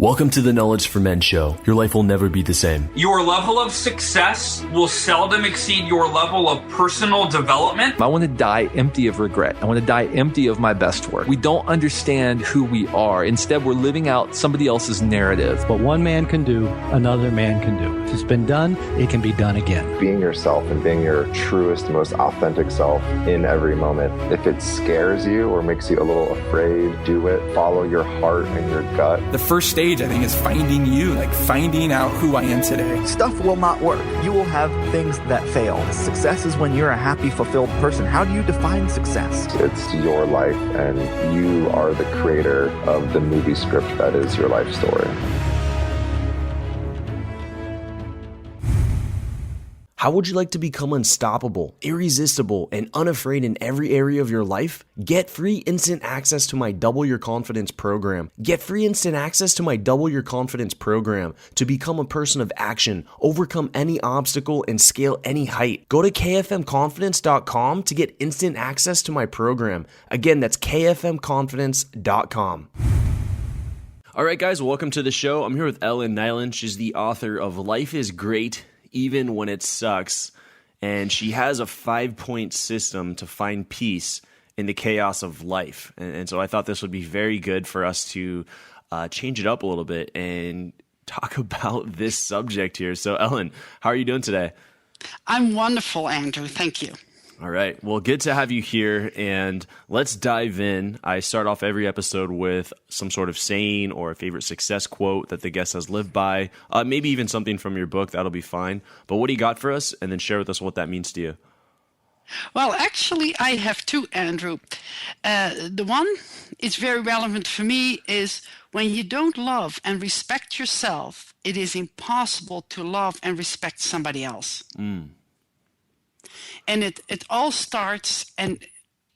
Welcome to the Knowledge for Men show. Your life will never be the same. Your level of success will seldom exceed your level of personal development. I want to die empty of regret. I want to die empty of my best work. We don't understand who we are. Instead, we're living out somebody else's narrative. What one man can do, another man can do. If it's been done, it can be done again. Being yourself and being your truest, most authentic self in every moment. If it scares you or makes you a little afraid, do it. Follow your heart and your gut. The first stage, I think, is finding you, like finding out who I am today. Stuff will not work. You will have things that fail. Success is when you're a happy, fulfilled person. How do you define success? It's your life, and you are the creator of the movie script that is your life story. How would you like to become unstoppable, irresistible, and unafraid in every area of your life? Get free instant access to my Double Your Confidence program. Get free instant access to my Double Your Confidence program to become a person of action, overcome any obstacle, and scale any height. Go to kfmconfidence.com to get instant access to my program. Again, that's kfmconfidence.com. All right, guys, welcome to the show. I'm here with Ellen Nyland. She's the author of Life is Great, Even When It Sucks, and she has a 5-point system to find peace in the chaos of life. And so I thought this would be very good for us to change it up a little bit and talk about this subject here. So Ellen, how are you doing today? I'm wonderful, Andrew. Thank you. All right. Well, good to have you here, and let's dive in. I start off every episode with some sort of saying or a favorite success quote that the guest has lived by, maybe even something from your book. That'll be fine. But what do you got for us? And then share with us what that means to you. Well, actually, I have two, Andrew. The one is very relevant for me is when you don't love and respect yourself, it is impossible to love and respect somebody else. And it all starts and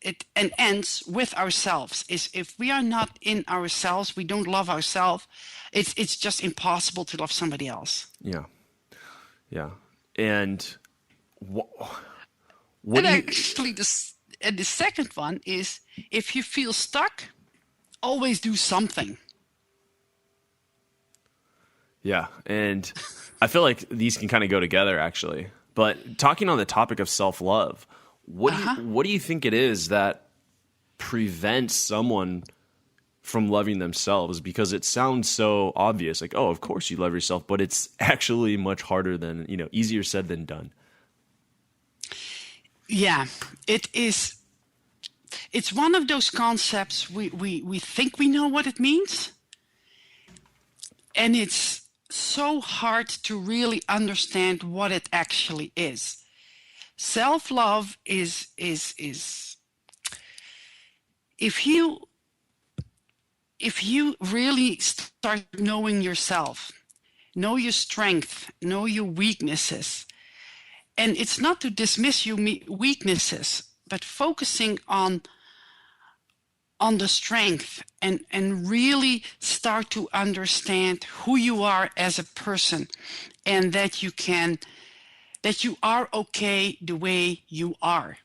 it ends with ourselves. Is if we are not in ourselves, we don't love ourselves, it's just impossible to love somebody else. Yeah. And actually, the second one is if you feel stuck, always do something. Yeah, and I feel like these can kind of go together, actually. But talking on the topic of self-love, what do you think it is that prevents someone from loving themselves? Because it sounds so obvious, like, oh, of course you love yourself, but it's actually much harder than, easier said than done. Yeah, it is. It's one of those concepts we think we know what it means, and it's so hard to really understand what it actually is. Self-love is if you really start knowing yourself, know your strength, know your weaknesses, and it's not to dismiss your weaknesses, but focusing on the strength and really start to understand who you are as a person, and that you are okay the way you are.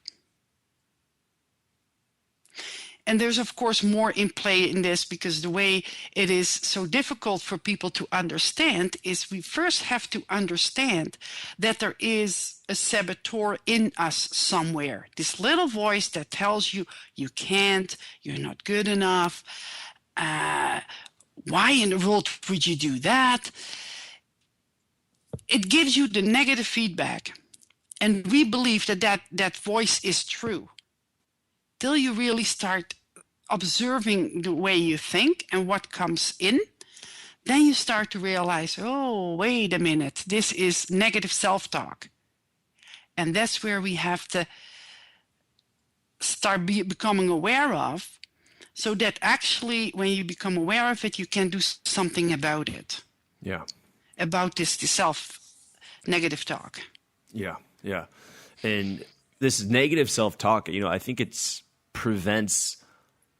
And there's of course more in play in this, because the way it is so difficult for people to understand is we first have to understand that there is a saboteur in us somewhere. This little voice that tells you you can't, you're not good enough. Why in the world would you do that? It gives you the negative feedback. And we believe that voice is true. Till you really start observing the way you think and what comes in, then you start to realize, oh, wait a minute, this is negative self-talk. And that's where we have to start becoming aware of, so that actually when you become aware of it, you can do something about it. Yeah. About this negative talk. Yeah. And this negative self-talk, I think it's prevents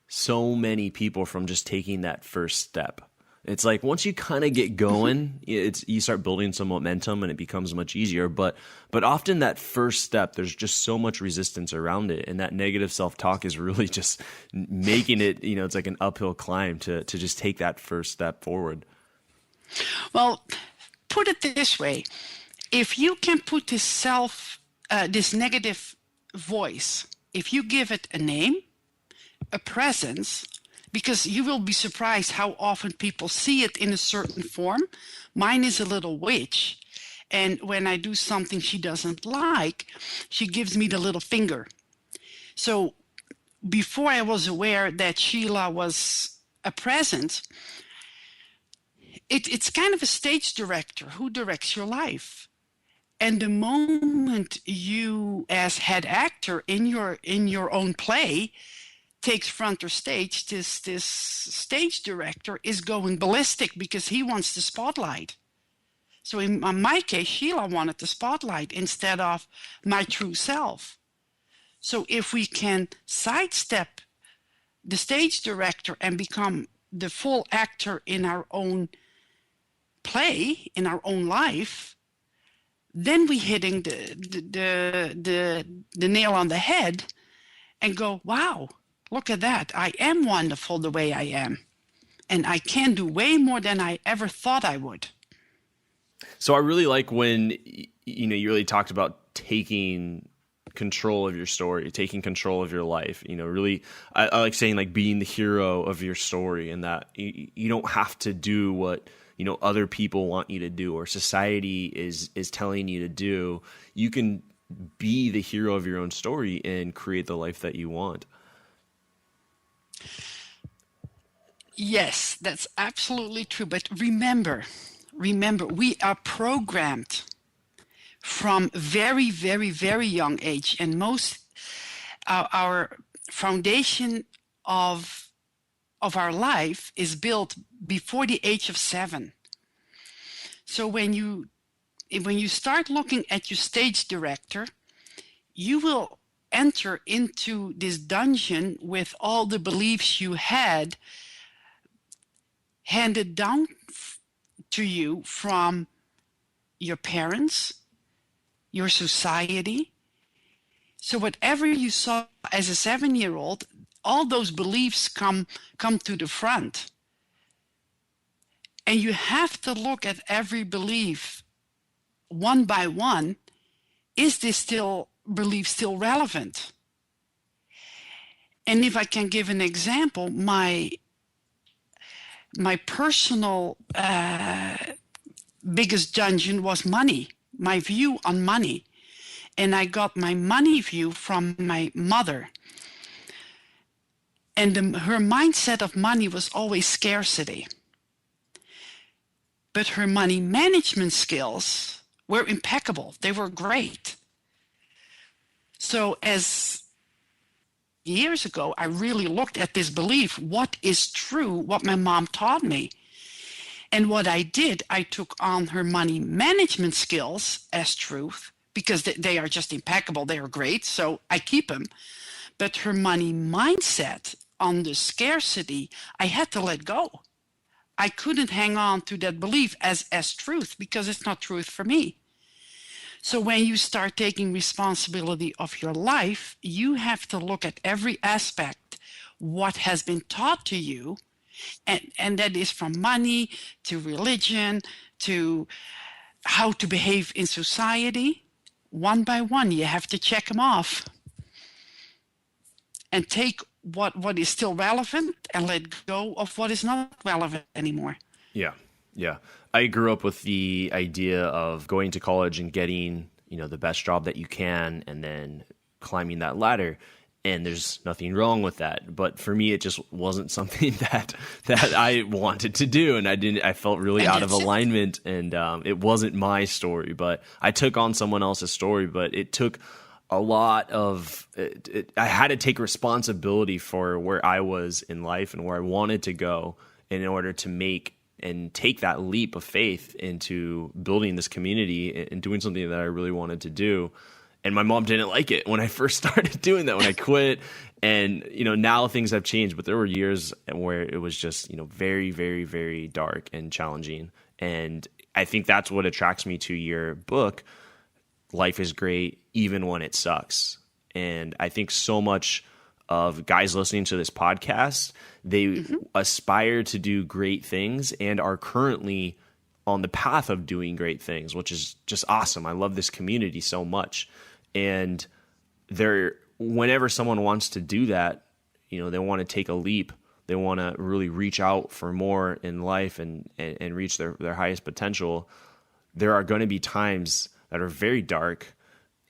so many people from just taking that first step. It's like once you kind of get going, you start building some momentum and it becomes much easier. But often that first step, there's just so much resistance around it. And that negative self-talk is really just making it, it's like an uphill climb to just take that first step forward. Well, put it this way. If you can put this negative voice, if you give it a name, a presence, because you will be surprised how often people see it in a certain form. Mine is a little witch. And when I do something she doesn't like, she gives me the little finger. So before I was aware that Sheila was a presence, it's kind of a stage director who directs your life. And the moment you, as head actor in your own play, takes front or stage, this stage director is going ballistic because he wants the spotlight. So in my case, Sheila wanted the spotlight instead of my true self. So if we can sidestep the stage director and become the full actor in our own play, in our own life, then we're hitting the nail on the head and go, wow, look at that. I am wonderful the way I am. And I can do way more than I ever thought I would. So I really like when, you really talked about taking control of your story, taking control of your life, really, I like saying like being the hero of your story, and that you don't have to do what, other people want you to do or society is telling you to do. You can be the hero of your own story and create the life that you want. Yes, that's absolutely true. But remember, we are programmed from very, very, very young age, and most our foundation of our life is built before the age of 7. So when you start looking at your stage director, you will enter into this dungeon with all the beliefs you had handed down to you from your parents, your society. So whatever you saw as a 7-year-old, all those beliefs come to the front. And you have to look at every belief one by one. Is this belief still relevant? And if I can give an example, my personal biggest dungeon was money, my view on money. And I got my money view from my mother. And her mindset of money was always scarcity. But her money management skills were impeccable. They were great. So as years ago, I really looked at this belief. What is true? What my mom taught me. And what I did, I took on her money management skills as truth, because they are just impeccable. They are great. So I keep them. But her money mindset on the scarcity, I had to let go. I couldn't hang on to that belief as truth, because it's not truth for me. So when you start taking responsibility of your life, you have to look at every aspect, what has been taught to you, and that is from money to religion to how to behave in society. One by one, you have to check them off and take what is still relevant and let go of what is not relevant anymore. Yeah. I grew up with the idea of going to college and getting, the best job that you can, and then climbing that ladder. And there's nothing wrong with that. But for me, it just wasn't something that I wanted to do. And I felt really out of alignment, and it wasn't my story, but I took on someone else's story. But it took a lot of I had to take responsibility for where I was in life and where I wanted to go in order to make and take that leap of faith into building this community and doing something that I really wanted to do. And my mom didn't like it when I first started doing that, when I quit. And, now things have changed, but there were years where it was just, very, very, very dark and challenging. And I think that's what attracts me to your book, Life is Great, Even When It Sucks. And I think so much of guys listening to this podcast, they aspire to do great things and are currently on the path of doing great things, which is just awesome. I love this community so much. And whenever someone wants to do that, they want to take a leap. They want to really reach out for more in life and reach their highest potential. There are going to be times that are very dark,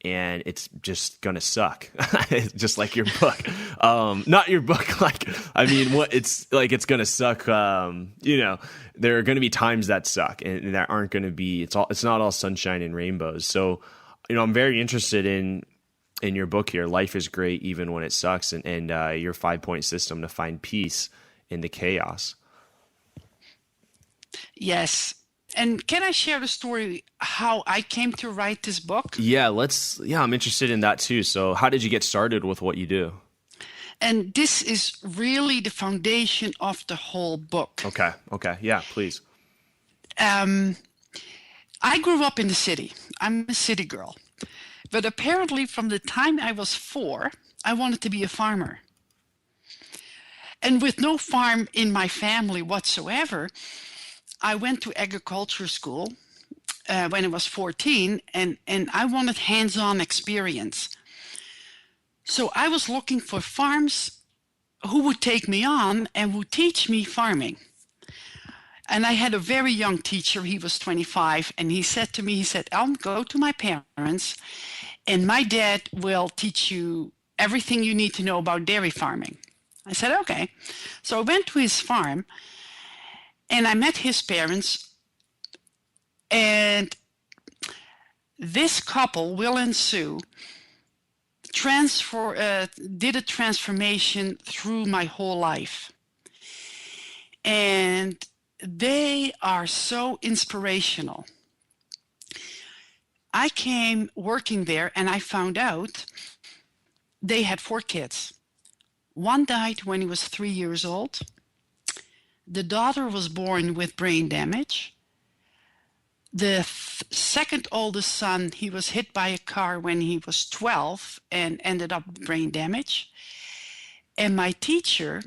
and it's just going to suck. Just like your book. Not your book. It's going to suck. There are going to be times that suck, and that aren't going to be, it's not all sunshine and rainbows. So, I'm very interested in your book here, Life is Great Even When It Sucks, and your 5-point system to find peace in the chaos. Yes. And can I share the story how I came to write this book? Yeah, I'm interested in that too. So how did you get started with what you do? And this is really the foundation of the whole book. Okay. Yeah, please. I grew up in the city. I'm a city girl. But apparently from the time I was 4, I wanted to be a farmer. And with no farm in my family whatsoever, I went to agriculture school when I was 14, and I wanted hands-on experience. So I was looking for farms who would take me on and would teach me farming. And I had a very young teacher. He was 25, and he said to me, "Ellen, go to my parents, and my dad will teach you everything you need to know about dairy farming." I said, "Okay." So I went to his farm, and I met his parents, and this couple, Will and Sue, did a transformation through my whole life. And they are so inspirational. I came working there, and I found out they had 4 kids. One died when he was 3 years old. The daughter was born with brain damage. The second oldest son, he was hit by a car when he was 12 and ended up with brain damage. And my teacher,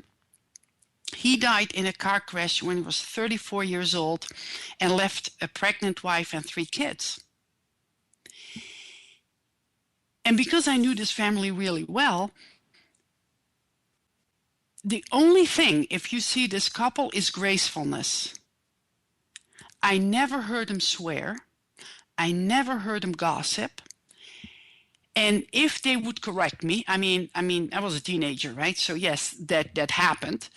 he died in a car crash when he was 34 years old and left a pregnant wife and 3 kids. And because I knew this family really well, the only thing, if you see this couple, is gracefulness. I never heard them swear. I never heard them gossip. And if they would correct me, I mean, I was a teenager, right? So yes, that happened.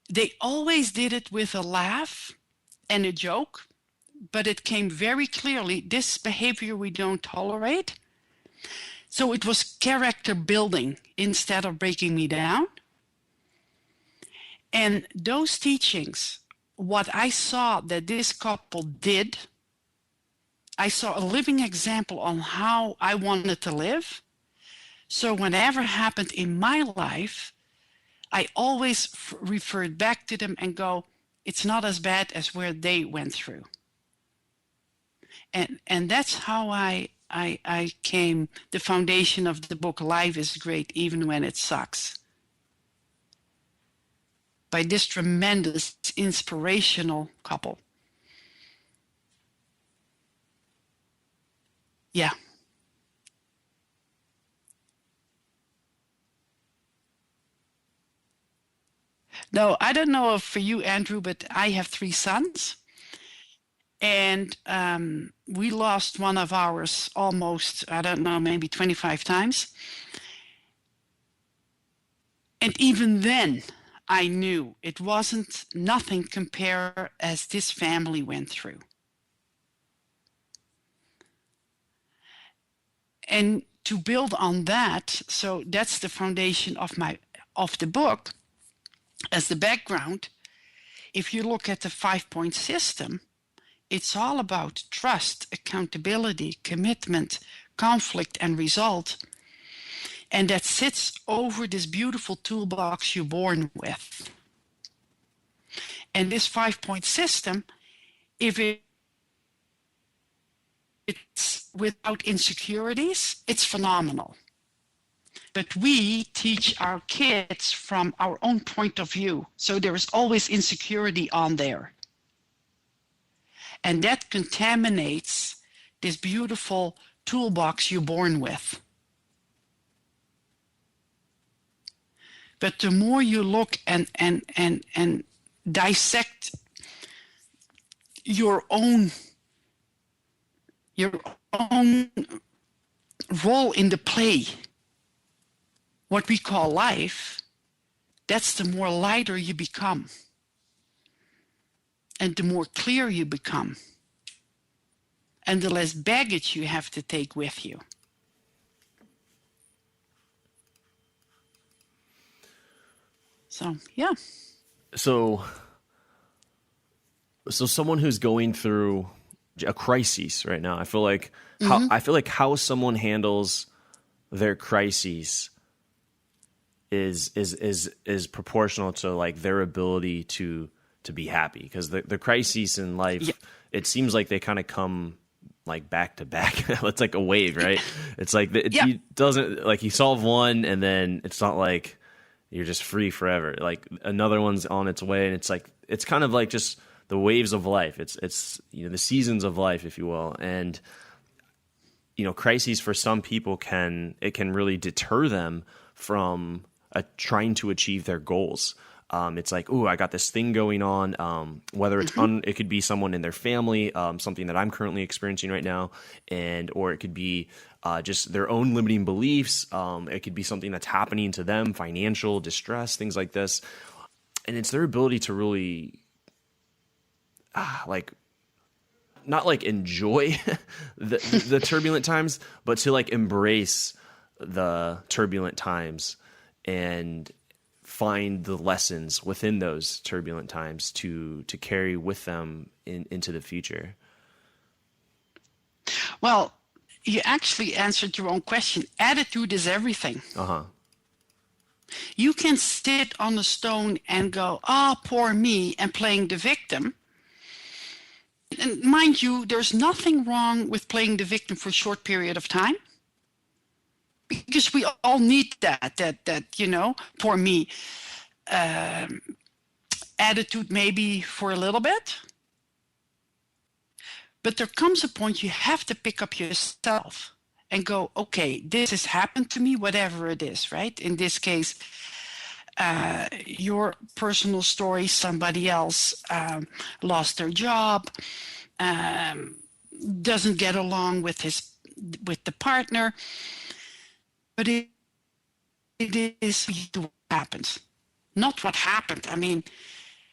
They always did it with a laugh and a joke, but it came very clearly, this behavior we don't tolerate. So it was character building instead of breaking me down. And those teachings, what I saw that this couple did, I saw a living example on how I wanted to live. So whenever happened in my life, I always referred back to them and go, it's not as bad as where they went through. And that's how I came, the foundation of the book, Life is Great Even When It Sucks. By this tremendous inspirational couple. Yeah. No, I don't know if for you, Andrew, but I have 3 sons. And we lost one of ours almost, I don't know, maybe 25 times. And even then, I knew it wasn't nothing compared as this family went through. And to build on that, so that's the foundation of the book. As the background, if you look at the 5-point system, it's all about trust, accountability, commitment, conflict, and result. And that sits over this beautiful toolbox you're born with. And this 5-point system, if it's without insecurities, it's phenomenal. But we teach our kids from our own point of view. So there is always insecurity on there. And that contaminates this beautiful toolbox you're born with. But the more you look and dissect your own role in the play, what we call life, that's the more lighter you become. And the more clear you become. And the less baggage you have to take with you. So, yeah. So someone who's going through a crisis right now, I feel like how someone handles their crises is proportional to like their ability to be happy, because the crises in life, it seems like they kind of come like back to back. It's like a wave, right? It's like it doesn't, like you solve one and then it's not like you're just free forever. Like another one's on its way, and it's like it's kind of like just the waves of life. It's the seasons of life, if you will. And crises for some people can really deter them from trying to achieve their goals. It's like, ooh, I got this thing going on, whether it's it could be someone in their family, something that I'm currently experiencing right now, or it could be just their own limiting beliefs. It could be something that's happening to them, financial distress, things like this. And it's their ability to really not like enjoy the turbulent times, but to like embrace the turbulent times and find the lessons within those turbulent times to carry with them into the future. Well, you actually answered your own question. Attitude is everything. You can sit on a stone and go, poor me, and playing the victim. And mind you, there's nothing wrong with playing the victim for a short period of time. Because we all need that poor me attitude maybe for a little bit. But there comes a point you have to pick up yourself and go, okay, this has happened to me, whatever it is, right? In this case, your personal story, somebody else lost their job, doesn't get along with the partner. But it is what happens. Not what happened,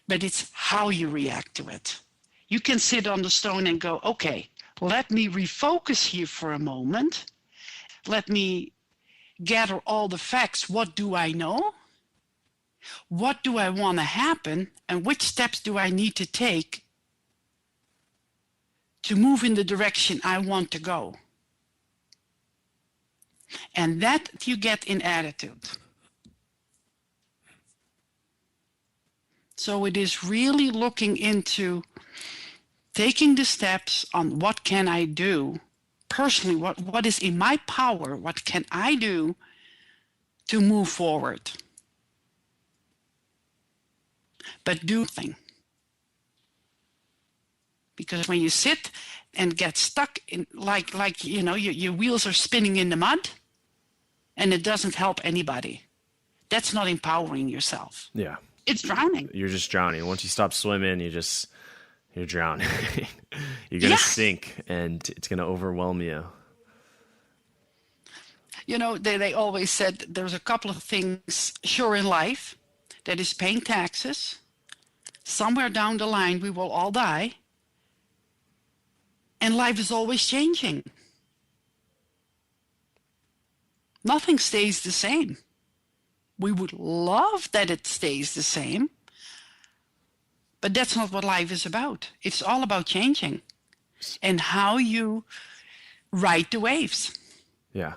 but it's how you react to it. You can sit on the stone and go, okay, let me refocus here for a moment. Let me gather all the facts. What do I know? What do I want to happen? And which steps do I need to take to move in the direction I want to go? And that you get in attitude. So it is really looking into taking the steps on what can I do personally, what is in my power, what can I do to move forward. But do nothing. Because when you sit and get stuck in your wheels are spinning in the mud and it doesn't help anybody, that's not empowering yourself. Yeah. It's drowning. You're just drowning. Once you stop swimming, you're drowning. You're going to sink, and it's going to overwhelm you. They always said there's a couple of things sure in life. That is paying taxes. Somewhere down the line, we will all die. And life is always changing. Nothing stays the same. We would love that it stays the same. But that's not what life is about. It's all about changing and how you ride the waves. Yeah,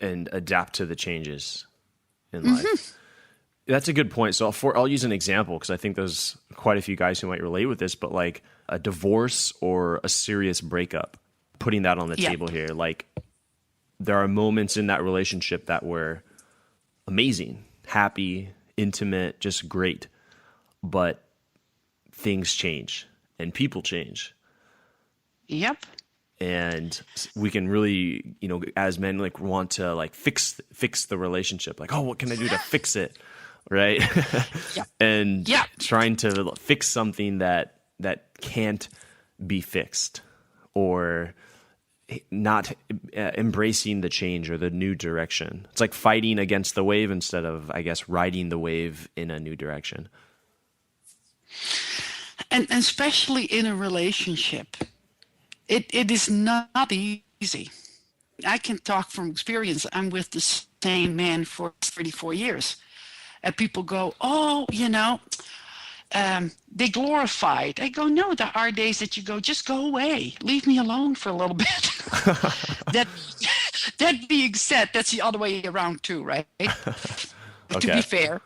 and adapt to the changes in life. That's a good point. So I'll use an example because I think there's quite a few guys who might relate with this, but like a divorce or a serious breakup, putting that on the table here, like there are moments in that relationship that were amazing, happy, intimate, just great, but things change and people change. Yep. And we can really, as men, like want to like fix the relationship. Like, oh, what can I do to fix it? Right. Yeah. And Yeah. trying to fix something that can't be fixed, or not embracing the change or the new direction. It's like fighting against the wave instead of, I guess, riding the wave in a new direction. And especially in a relationship, it is not easy. I can talk from experience. I'm with the same man for 34 years. And people go, oh, they glorify it. I go, no, there are days that you go, just go away. Leave me alone for a little bit. That being said, that's the other way around too, right? Okay. To be fair.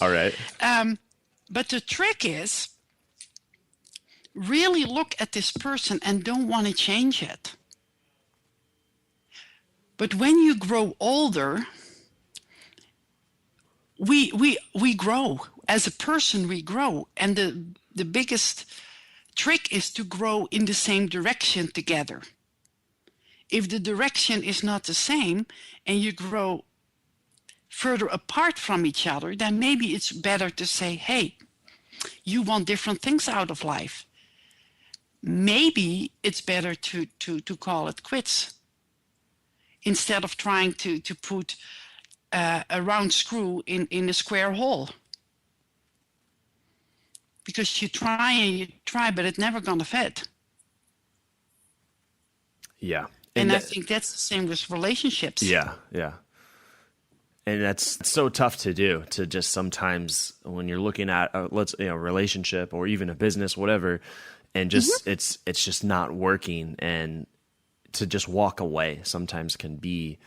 All right. But the trick is really look at this person and don't want to change it. But when you grow older, we grow. As a person, we grow. And the biggest trick is to grow in the same direction together. If the direction is not the same and you grow further apart from each other, then maybe it's better to say, hey, you want different things out of life. Maybe it's better to call it quits instead of trying to put a round screw in a square hole. Because you try, but it's never going to fit. Yeah. And I think that's the same with relationships. Yeah. And that's so tough to do, to just sometimes when you're looking at a relationship or even a business, whatever, and just it's just not working, and to just walk away sometimes can be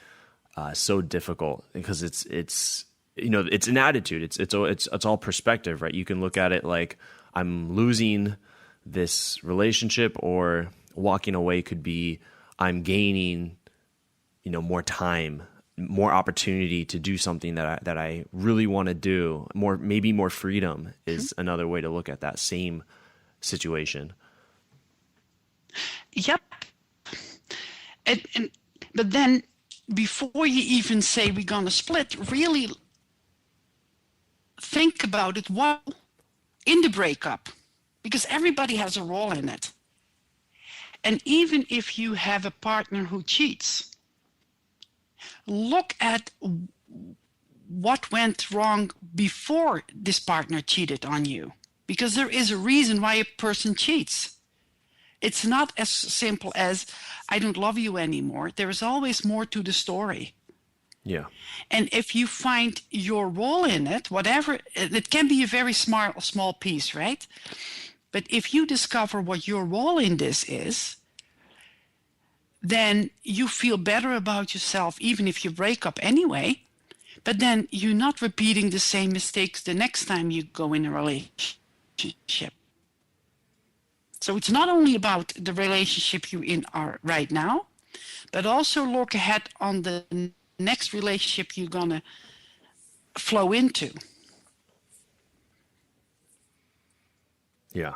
so difficult, because it's an attitude. It's all perspective, right? You can look at it like I'm losing this relationship, or walking away could be I'm gaining, more time, more opportunity to do something that I really want to do. Maybe more freedom is another way to look at that same situation. Yep. But then before you even say we're going to split, really think about it while in the breakup, because everybody has a role in it. And even if you have a partner who cheats, look at what went wrong before this partner cheated on you, because there is a reason why a person cheats. It's not as simple as I don't love you anymore. There is always more to the story. Yeah. And if you find your role in it, whatever, it can be a very small piece, right? But if you discover what your role in this is, then you feel better about yourself, even if you break up anyway. But then you're not repeating the same mistakes the next time you go in a relationship. So it's not only about the relationship you're in right now, but also look ahead on the next relationship you're going to flow into. Yeah.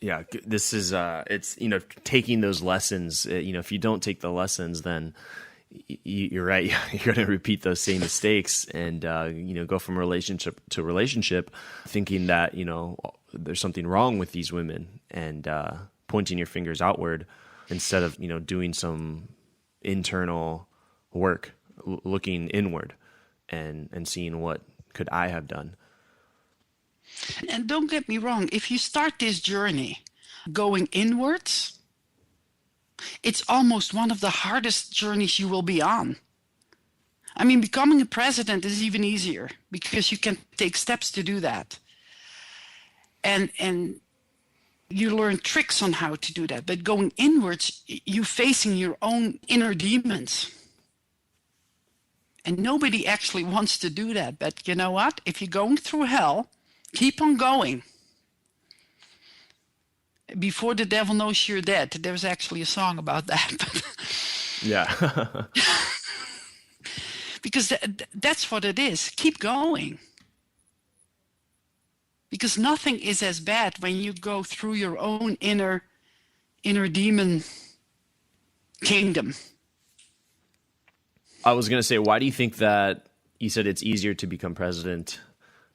Yeah. This is, it's, taking those lessons, if you don't take the lessons, then you're right. You're going to repeat those same mistakes and, go from relationship to relationship thinking that, there's something wrong with these women, and pointing your fingers outward instead of, doing some internal work, looking inward and seeing what could I have done. And don't get me wrong, if you start this journey going inwards, it's almost one of the hardest journeys you will be on. I mean, becoming a president is even easier because you can take steps to do that. And you learn tricks on how to do that. But going inwards, you're facing your own inner demons. And nobody actually wants to do that. But you know what? If you're going through hell, keep on going. Before the devil knows you're dead. There's actually a song about that. Yeah. Because that's what it is. Keep going. Because nothing is as bad when you go through your own inner inner demon kingdom. I was going to say, why do you think that you said it's easier to become president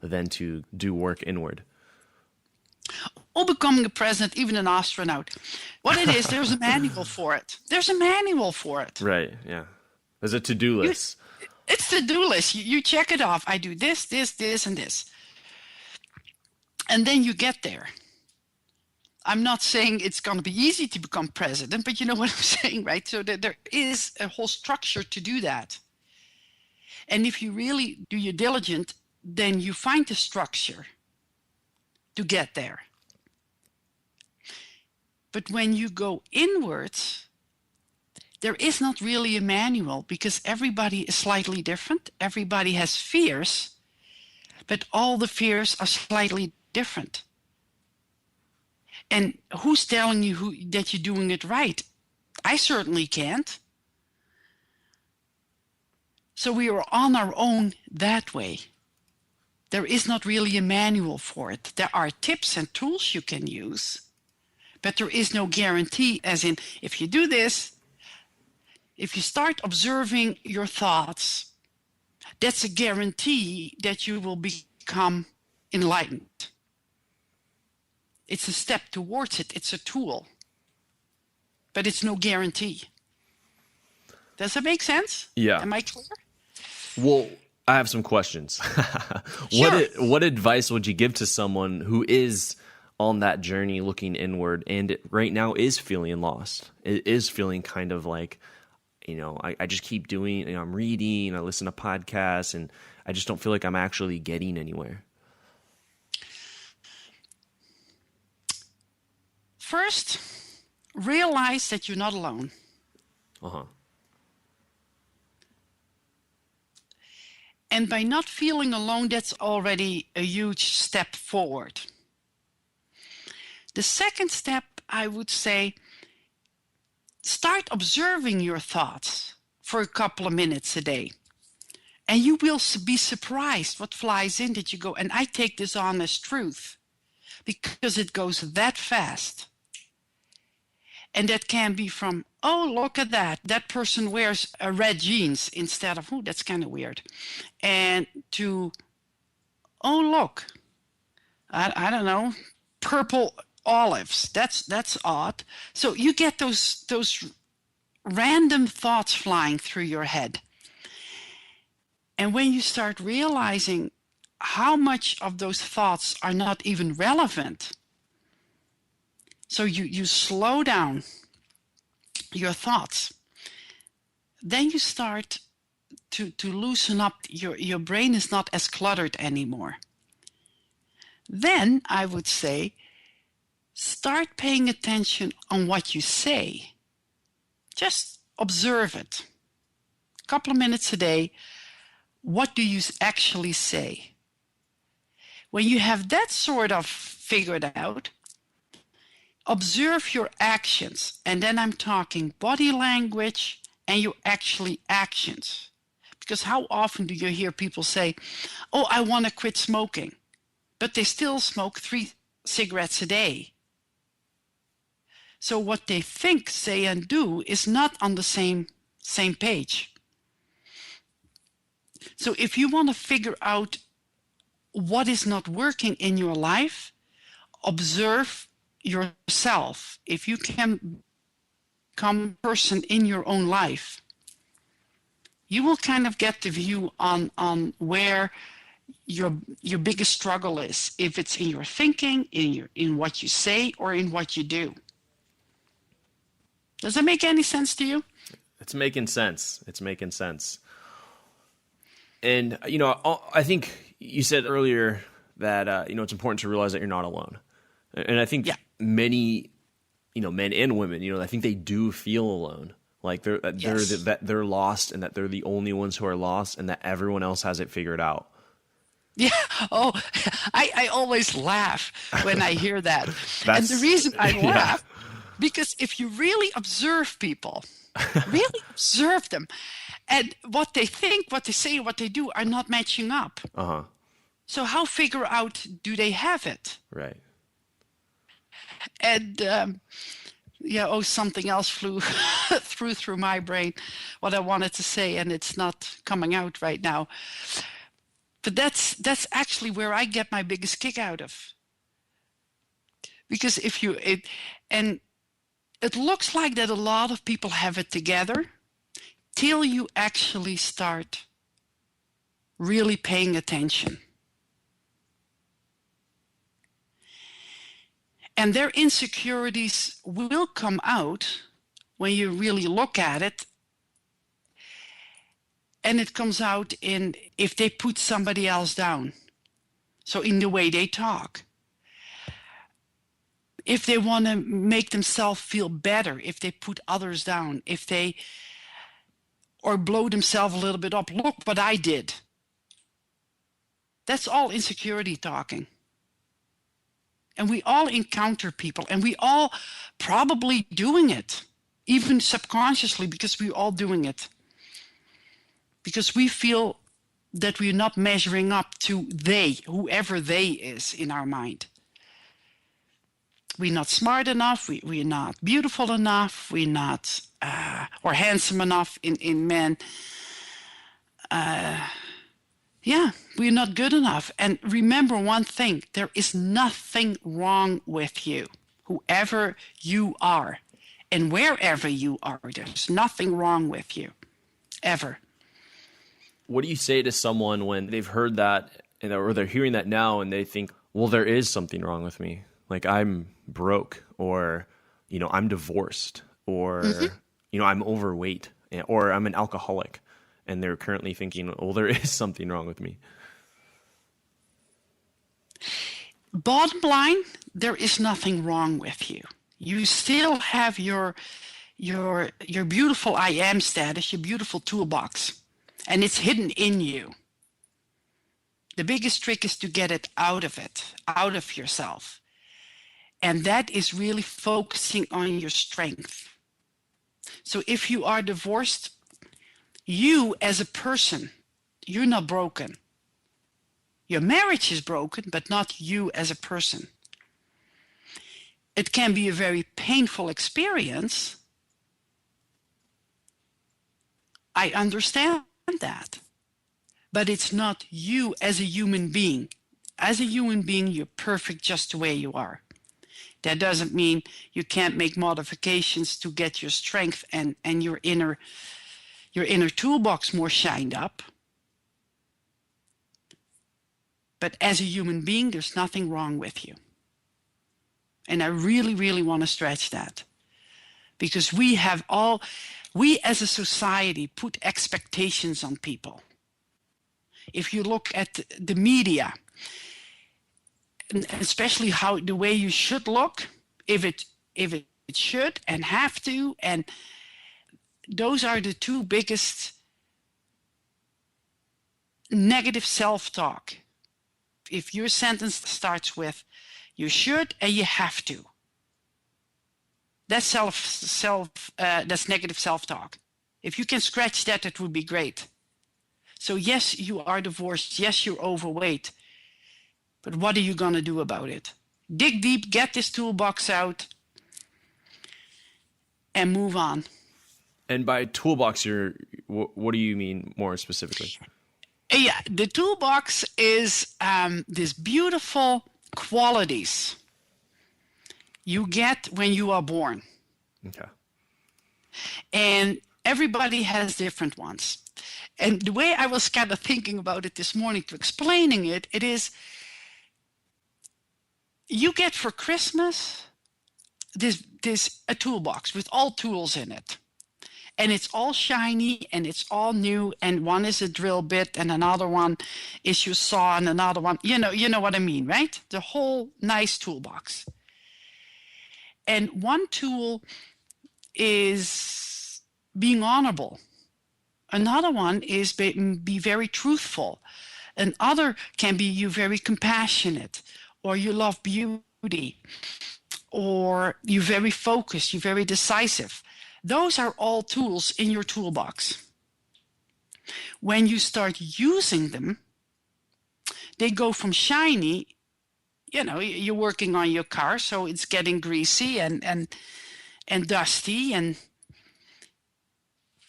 than to do work inward? Or becoming a president, even an astronaut. What it is, there's a manual for it. There's a manual for it. Right, yeah. There's a to-do list. It's the to-do list. You check it off. I do this, this, this, and this. And then you get there. I'm not saying it's going to be easy to become president, but you know what I'm saying, right? So there is a whole structure to do that. And if you really do your diligence, then you find the structure to get there. But when you go inwards, there is not really a manual because everybody is slightly different. Everybody has fears, but all the fears are slightly different. And who's telling you that you're doing it right? I certainly can't. So we are on our own that way. There is not really a manual for it. There are tips and tools you can use, but there is no guarantee, as in, if you do this, if you start observing your thoughts, that's a guarantee that you will become enlightened. It's a step towards it. It's a tool, but it's no guarantee. Does that make sense? Yeah. Am I clear? Well, I have some questions. Sure. What advice would you give to someone who is on that journey looking inward and right now is feeling lost? It is feeling kind of like, I just keep doing, I'm reading, I listen to podcasts, and I just don't feel like I'm actually getting anywhere. First, realize that you're not alone. Uh-huh. And by not feeling alone, that's already a huge step forward. The second step, I would say, start observing your thoughts for a couple of minutes a day. And you will be surprised what flies in that you go, and I take this on as truth because it goes that fast. And that can be from, oh, look at that. That person wears red jeans instead of, oh, that's kind of weird. And to, oh, look, I don't know, purple olives. That's odd. So you get those random thoughts flying through your head. And when you start realizing how much of those thoughts are not even relevant, so you slow down your thoughts. Then you start to loosen up. Your brain is not as cluttered anymore. Then I would say, start paying attention on what you say. Just observe it. A couple of minutes a day. What do you actually say? When you have that sort of figured out, observe your actions, and then I'm talking body language and your actually actions. Because how often do you hear people say, oh, I want to quit smoking, but they still smoke 3 cigarettes a day. So what they think, say, and do is not on the same page. So if you want to figure out what is not working in your life, observe yourself. If you can become a person in your own life, you will kind of get the view on where your biggest struggle is, if it's in your thinking, in what you say, or in what you do. Does that make any sense to you? It's making sense. And I think you said earlier that it's important to realize that you're not alone. And I think many, men and women, I think they do feel alone. Like they're lost, and that they're the only ones who are lost, and that everyone else has it figured out. Yeah. Oh, I always laugh when I hear that. And the reason I laugh, because if you really observe people, really observe them, and what they think, what they say, what they do are not matching up. Uh-huh. So how figure out do they have it? Right. And Yeah, oh, something else flew through my brain, what I wanted to say, and it's not coming out right now. But that's actually where I get my biggest kick out of. Because and it looks like that a lot of people have it together till you actually start really paying attention. And their insecurities will come out when you really look at it. And it comes out in if they put somebody else down. So in the way they talk. If they want to make themselves feel better, if they put others down, or blow themselves a little bit up. Look what I did. That's all insecurity talking. And we all encounter people, and we all probably doing it, even subconsciously, because we're all doing it. Because we feel that we're not measuring up to whoever they is in our mind. We're not smart enough, we're not beautiful enough, we're not, or handsome enough in men. Yeah, we're not good enough. And remember one thing, there is nothing wrong with you, whoever you are, and wherever you are, there's nothing wrong with you, ever. What do you say to someone when they've heard that, or they're hearing that now, and they think, well, there is something wrong with me? Like I'm broke, or, I'm divorced, or, I'm overweight, or I'm an alcoholic. And they're currently thinking, well, there is something wrong with me. Bottom line, there is nothing wrong with you. You still have your beautiful I am status, your beautiful toolbox, and it's hidden in you. The biggest trick is to get it, out of yourself. And that is really focusing on your strength. So if you are divorced, you as a person, you're not broken. Your marriage is broken, but not you as a person. It can be a very painful experience. I understand that. But it's not you as a human being. As a human being, you're perfect just the way you are. That doesn't mean you can't make modifications to get your strength and your inner toolbox more shined up. But as a human being, there's nothing wrong with you. And I really, really want to stretch that. Because we as a society put expectations on people. If you look at the media, and especially the way you should look, if it should and have to, and those are the two biggest negative self-talk. If your sentence starts with you should and you have to, that's that's negative self-talk. If you can scratch that, it would be great. So yes, you are divorced. Yes, you're overweight. But what are you going to do about it? Dig deep, get this toolbox out, and move on. And by toolbox, what do you mean more specifically? Yeah, the toolbox is these beautiful qualities you get when you are born. Okay. And everybody has different ones. And the way I was kind of thinking about it this morning to explaining it is you get for Christmas a toolbox with all tools in it. And it's all shiny and it's all new, and one is a drill bit and another one is your saw and another one, you know what I mean, right? The whole nice toolbox. And one tool is being honorable. Another one is be very truthful. Another can be you very compassionate, or you love beauty, or you're very focused, you're very decisive. Those are all tools in your toolbox. When you start using them, they go from shiny, you're working on your car, so it's getting greasy and and dusty, and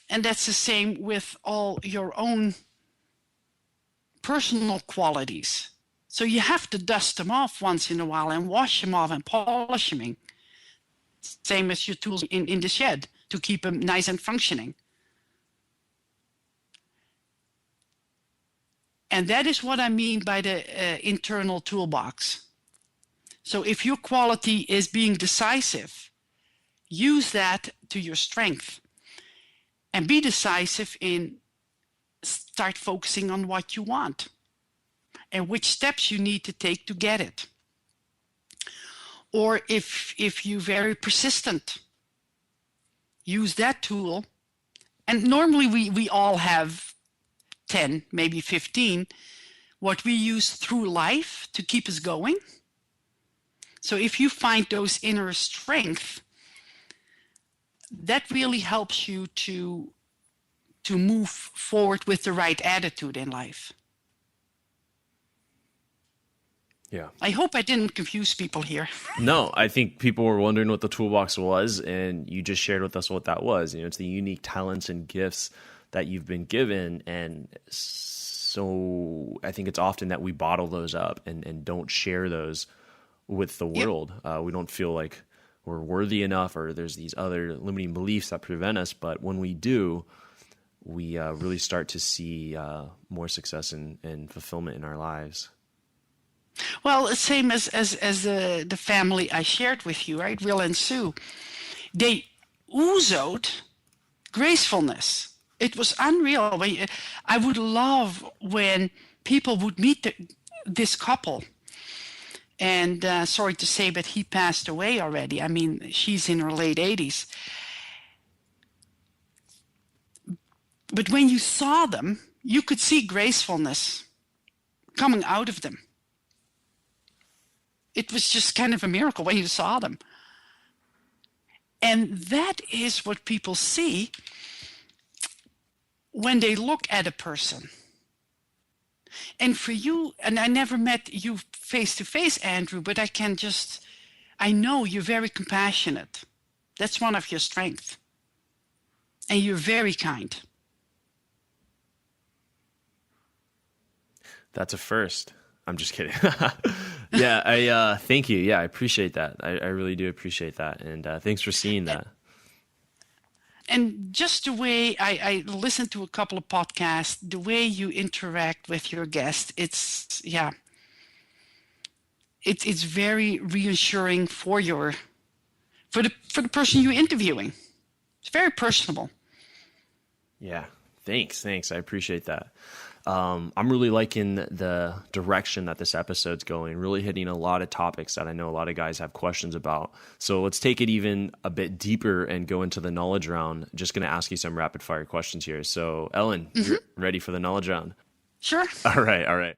that's the same with all your own personal qualities. So you have to dust them off once in a while and wash them off and polish them. Same as your tools in the shed to keep them nice and functioning. And that is what I mean by the internal toolbox. So if your quality is being decisive, use that to your strength. And be decisive in start focusing on what you want and which steps you need to take to get it. Or if you're very persistent, use that tool. And normally we all have 10, maybe 15, what we use through life to keep us going. So if you find those inner strength, that really helps you to move forward with the right attitude in life. Yeah. I hope I didn't confuse people here. No, I think people were wondering what the toolbox was, and you just shared with us what that was. It's the unique talents and gifts that you've been given. And so I think it's often that we bottle those up and don't share those with the world. Yep. We don't feel like we're worthy enough, or there's these other limiting beliefs that prevent us. But when we do, we really start to see more success and fulfillment in our lives. Well, same as the family I shared with you, right? Will and Sue. They ooze out gracefulness. It was unreal. I would love when people would meet this couple. And sorry to say, but he passed away already. I mean, she's in her late 80s. But when you saw them, you could see gracefulness coming out of them. It was just kind of a miracle when you saw them. And that is what people see when they look at a person. And for you, and I never met you face to face, Andrew, but I know you're very compassionate. That's one of your strengths. And you're very kind. That's a first. I'm just kidding. Yeah, I thank you. Yeah, I appreciate that. I really do appreciate that. And thanks for seeing that. And just the way I listened to a couple of podcasts, the way you interact with your guests, it's very reassuring for the person you're interviewing. It's very personable. Yeah, thanks. I appreciate that. I'm really liking the direction that this episode's going, really hitting a lot of topics that I know a lot of guys have questions about. So let's take it even a bit deeper and go into the knowledge round. Just going to ask you some rapid fire questions here. So Ellen, you're ready for the knowledge round? Sure. All right.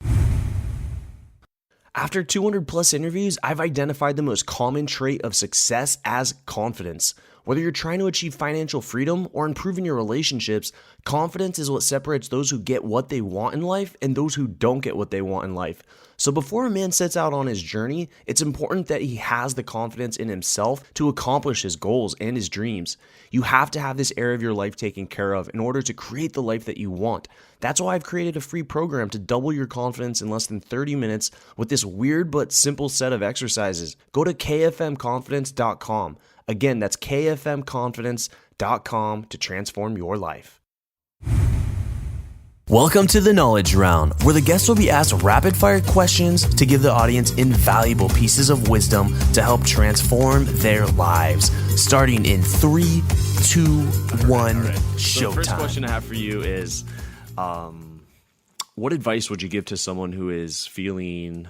After 200 plus interviews, I've identified the most common trait of success as confidence. Whether you're trying to achieve financial freedom or improving your relationships, confidence is what separates those who get what they want in life and those who don't get what they want in life. So before a man sets out on his journey, it's important that he has the confidence in himself to accomplish his goals and his dreams. You have to have this area of your life taken care of in order to create the life that you want. That's why I've created a free program to double your confidence in less than 30 minutes with this weird but simple set of exercises. Go to kfmconfidence.com. Again, that's kfmconfidence.com to transform your life. Welcome to the Knowledge Round, where the guests will be asked rapid-fire questions to give the audience invaluable pieces of wisdom to help transform their lives. Starting in 3, 2, 1, showtime. So the first question I have for you is, what advice would you give to someone who is feeling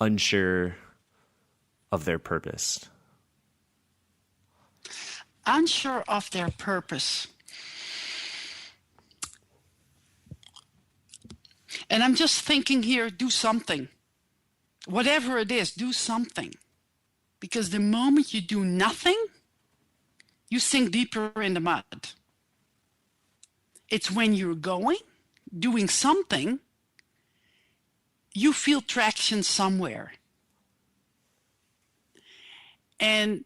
unsure of their purpose? Unsure of their purpose. And I'm just thinking here, do something. Whatever it is, do something. Because the moment you do nothing, you sink deeper in the mud. It's when you're doing something, you feel traction somewhere. And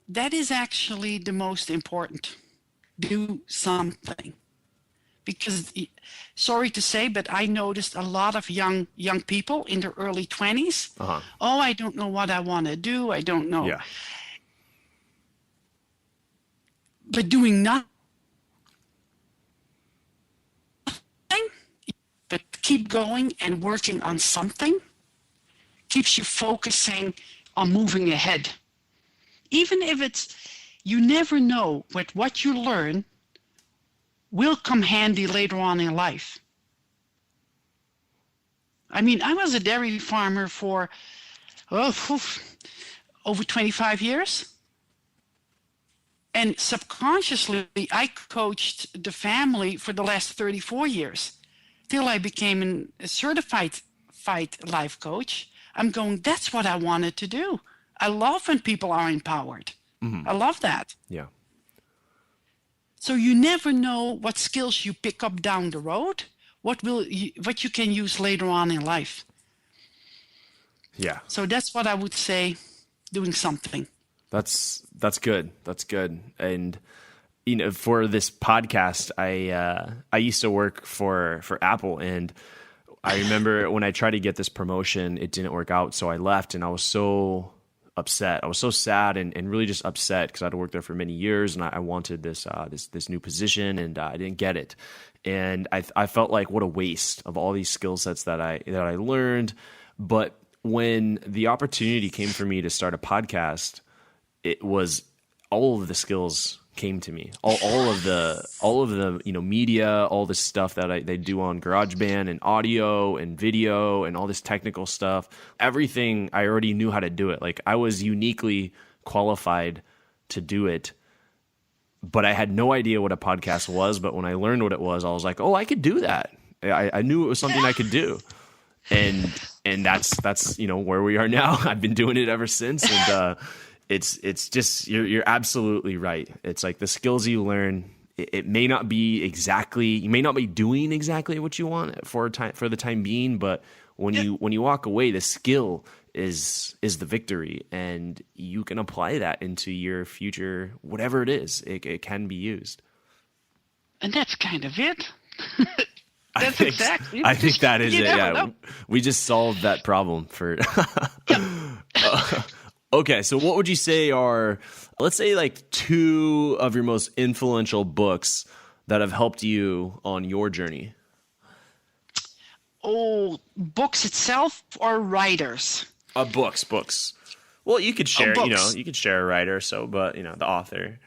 that is actually the most important. Do something. Because, sorry to say, but I noticed a lot of young people in their early 20s. Oh, I don't know what I want to do. I don't know. Yeah. But doing nothing, but keep going and working on something keeps you focusing on moving ahead. Even if it's, you never know what you learn will come handy later on in life. I mean, I was a dairy farmer for over 25 years. And subconsciously, I coached the family for the last 34 years, till I became a certified life coach. I'm going, that's what I wanted to do. I love when people are empowered. I love that. Yeah. So you never know what skills you pick up down the road, what you can use later on in life. Yeah. So that's what I would say, doing something. That's good. That's good. And you know, for this podcast, I used to work for Apple, and I remember when I tried to get this promotion, it didn't work out, so I left, and I was so upset. I was so sad and really just upset because I'd worked there for many years, and I wanted this new position, and I didn't get it. And I felt like what a waste of all these skill sets that I learned. But when the opportunity came for me to start a podcast, it was all of the skills came to me. All of the media, all the stuff that they do on GarageBand and audio and video and all this technical stuff. Everything I already knew how to do it. Like I was uniquely qualified to do it, but I had no idea what a podcast was. But when I learned what it was, I was like, oh, I could do that. I knew it was something I could do. And that's where we are now. I've been doing it ever since, and it's just you're absolutely right. It's like the skills you learn. It may not be exactly, you may not be doing exactly what you want for the time being, but when you walk away, the skill is the victory, and you can apply that into your future, whatever it is. It can be used. And that's kind of it. I think that is it. Yeah, we just solved that problem for. Okay, so what would you say are, let's say, like 2 of your most influential books that have helped you on your journey? Oh, books itself or writers? Books. Well, you could share, you could share a writer or so, but the author.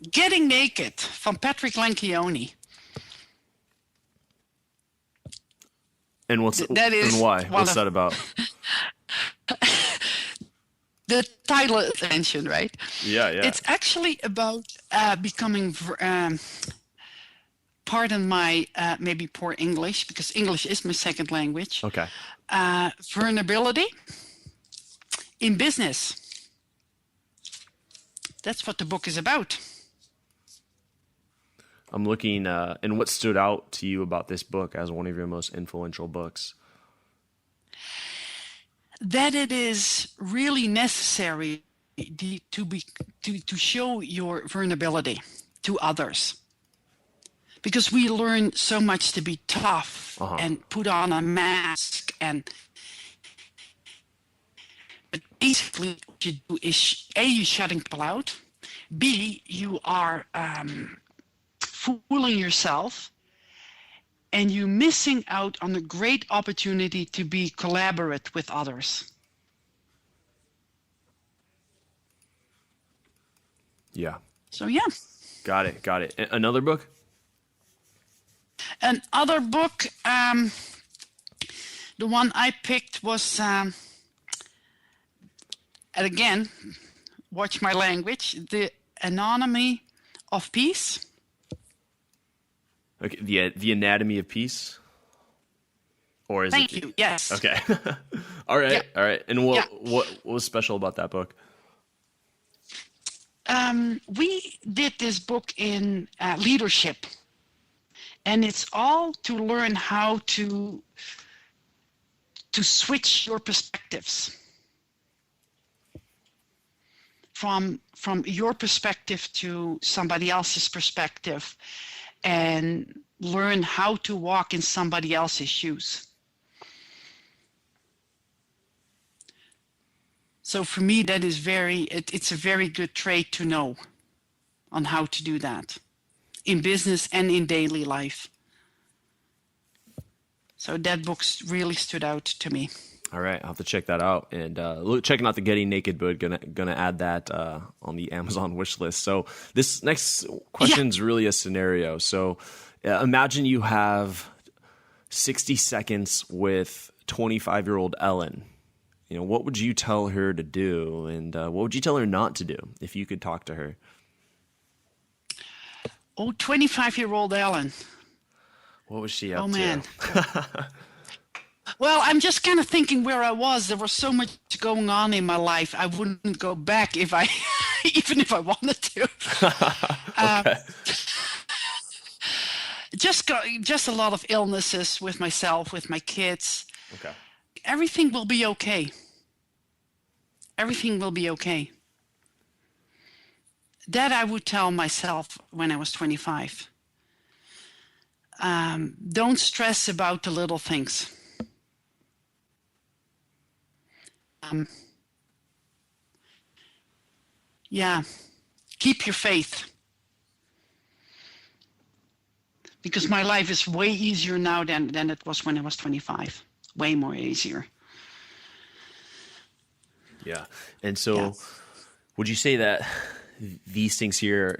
Getting Naked from Patrick Lencioni. And and why? What's that about? The title is mentioned, right? Yeah. It's actually about becoming, pardon my maybe poor English, because English is my second language. Okay. Vulnerability in business. That's what the book is about. I'm looking, and what stood out to you about this book as one of your most influential books? That it is really necessary to show your vulnerability to others, because we learn so much to be tough and put on a mask, but basically what you do is A, you're shutting people out, B, you are fooling yourself, and you're missing out on a great opportunity to be collaborate with others. Yeah. So yeah. Got it. Another book? Another book, the one I picked was, and again, watch my language, The Anatomy of Peace. Okay, the Anatomy of Peace, or is Thank you. Yes. Okay. All right. Yeah. All right. And what Yeah. was special about that book? We did this book in leadership, and it's all to learn how to switch your perspectives. from your perspective to somebody else's perspective, and learn how to walk in somebody else's shoes. So for me, that is it's a very good trait to know on how to do that in business and in daily life. So that book really stood out to me. All right, I'll have to check that out. And checking out the Getting Naked book, gonna add that on the Amazon wish list. So this next question is really a scenario. So imagine you have 60 seconds with 25-year-old Ellen. What would you tell her to do, and what would you tell her not to do if you could talk to her? Oh, 25-year-old Ellen. What was she up to? Oh, man. Well, I'm just kind of thinking where I was. There was so much going on in my life. I wouldn't go back even if I wanted to. Okay. Just a lot of illnesses with myself, with my kids. Okay. Everything will be okay. Everything will be okay. That I would tell myself when I was 25. Don't stress about the little things. Keep your faith. Because my life is way easier now than it was when I was 25. Way more easier. Yeah. And so would you say that these things here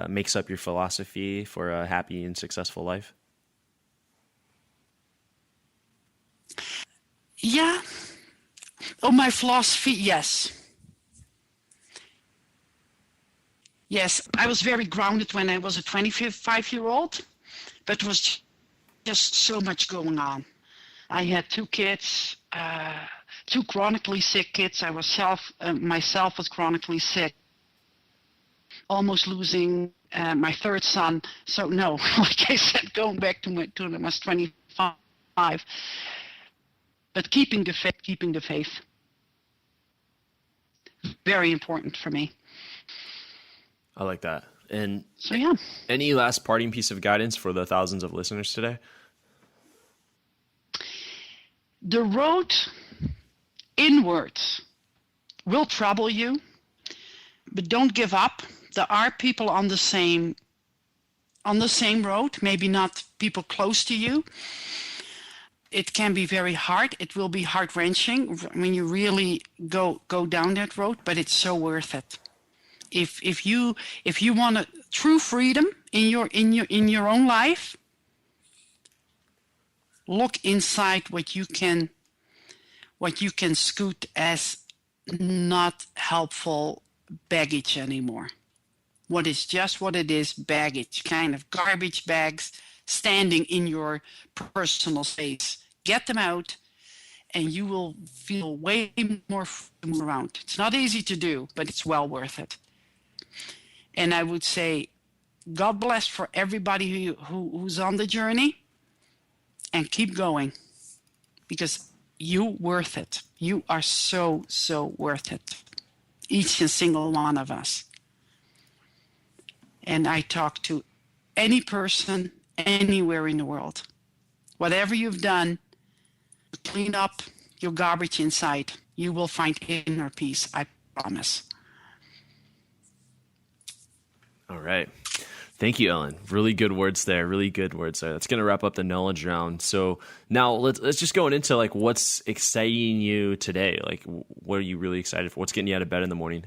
makes up your philosophy for a happy and successful life? Yeah. Oh, my philosophy, yes. Yes, I was very grounded when I was a 25-year-old, but there was just so much going on. I had 2 kids, 2 chronically sick kids. I was myself was chronically sick, almost losing my 3rd son. So no, like I said, going back to when I was 25, but keeping the faith, very important for me. I like that. And so, yeah. Any last parting piece of guidance for the thousands of listeners today? The road inwards will trouble you, but don't give up. There are people on the same road, maybe not people close to you. It can be very hard. It will be heart-wrenching when you really go down that road, but it's so worth it. If you want a true freedom in your own life, look inside what you can scoot as not helpful baggage anymore. What is just what it is, baggage, kind of garbage bags standing in your personal space. Get them out, and you will feel way more freedom around. It's not easy to do, but it's well worth it. And I would say, God bless for everybody who's on the journey, and keep going, because you're worth it. You are so, so worth it. Each and single one of us. And I talk to any person, anywhere in the world. Whatever you've done, clean up your garbage inside. You will find inner peace, I promise. All right. Thank you, Ellen. Really good words there. That's going to wrap up the knowledge round. So now let's just go into like what's exciting you today. Like, what are you really excited for? What's getting you out of bed in the morning?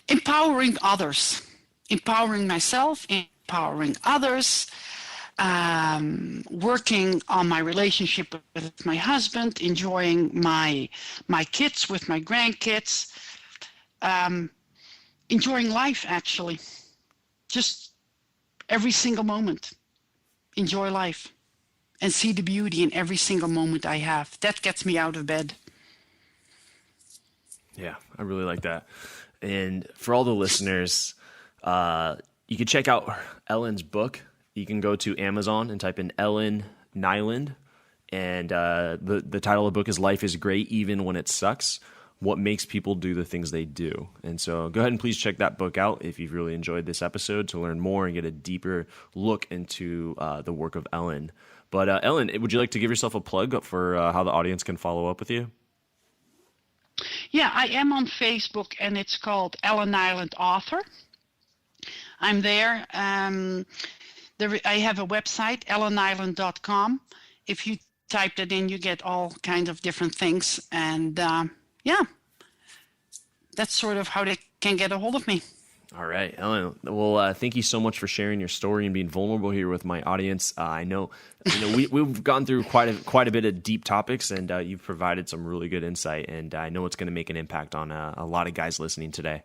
Empowering others, empowering myself, empowering others, working on my relationship with my husband, enjoying my kids with my grandkids, enjoying life, actually. Just every single moment. Enjoy life and see the beauty in every single moment I have. That gets me out of bed. Yeah, I really like that. And for all the listeners, you can check out Ellen's book. You can go to Amazon and type in Ellen Nyland. And the title of the book is Life is Great Even When It Sucks. what makes people do the things they do. And so go ahead and please check that book out if you've really enjoyed this episode to learn more and get a deeper look into the work of Ellen. But Ellen, would you like to give yourself a plug for how the audience can follow up with you? Yeah, I am on Facebook, and it's called Ellen Nyland Author. I'm there. I have a website, ellennyland.com. If you type that in, you get all kinds of different things. And that's sort of how they can get a hold of me. All right, Ellen. Well, thank you so much for sharing your story and being vulnerable here with my audience. I know we've gone through quite a bit of deep topics, and you've provided some really good insight. And I know it's going to make an impact on a lot of guys listening today.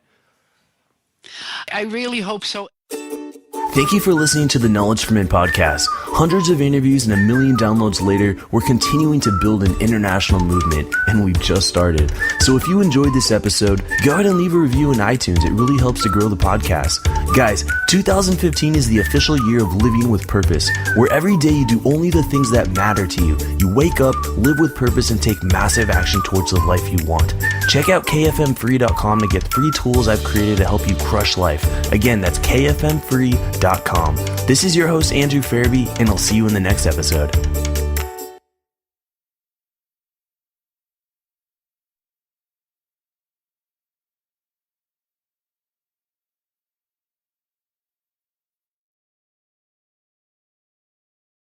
I really hope so. Thank you for listening to the Knowledge for Men podcast. Hundreds of interviews and 1 million downloads later, we're continuing to build an international movement, and we've just started. So if you enjoyed this episode, go ahead and leave a review in iTunes. It really helps to grow the podcast. Guys, 2015 is the official year of living with purpose, where every day you do only the things that matter to you. You wake up, live with purpose, and take massive action towards the life you want. Check out kfmfree.com to get free tools I've created to help you crush life. Again, that's kfmfree.com. This is your host, Andrew Farabee, and I'll see you in the next episode.